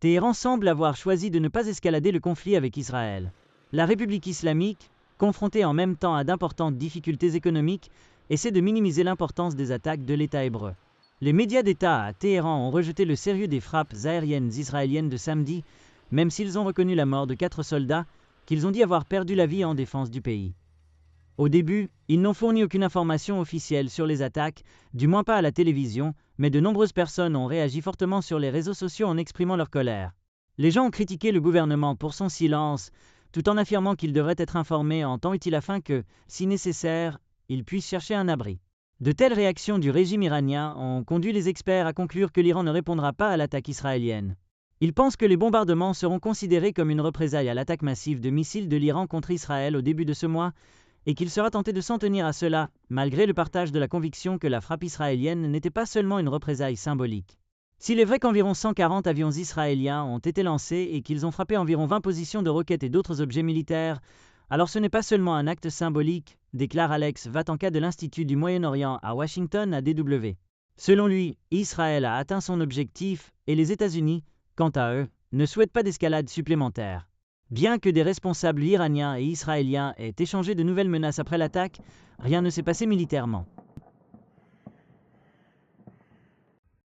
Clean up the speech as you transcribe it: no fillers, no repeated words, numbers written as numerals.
Téhéran semble avoir choisi de ne pas escalader le conflit avec Israël. La République islamique, confrontée en même temps à d'importantes difficultés économiques, essaie de minimiser l'importance des attaques de l'État hébreu. Les médias d'État à Téhéran ont rejeté le sérieux des frappes aériennes israéliennes de samedi, même s'ils ont reconnu la mort de 4 soldats, qu'ils ont dit avoir perdu la vie en défense du pays. Au début, ils n'ont fourni aucune information officielle sur les attaques, du moins pas à la télévision, mais de nombreuses personnes ont réagi fortement sur les réseaux sociaux en exprimant leur colère. Les gens ont critiqué le gouvernement pour son silence, tout en affirmant qu'il devrait être informé en temps utile afin que, si nécessaire, il puisse chercher un abri. De telles réactions du régime iranien ont conduit les experts à conclure que l'Iran ne répondra pas à l'attaque israélienne. Ils pensent que les bombardements seront considérés comme une représaille à l'attaque massive de missiles de l'Iran contre Israël au début de ce mois, et qu'il sera tenté de s'en tenir à cela, malgré le partage de la conviction que la frappe israélienne n'était pas seulement une représaille symbolique. S'il est vrai qu'environ 140 avions israéliens ont été lancés et qu'ils ont frappé environ 20 positions de roquettes et d'autres objets militaires, alors ce n'est pas seulement un acte symbolique, déclare Alex Vatanka de l'Institut du Moyen-Orient à Washington à DW. Selon lui, Israël a atteint son objectif et les États-Unis, quant à eux, ne souhaitent pas d'escalade supplémentaire. Bien que des responsables iraniens et israéliens aient échangé de nouvelles menaces après l'attaque, rien ne s'est passé militairement.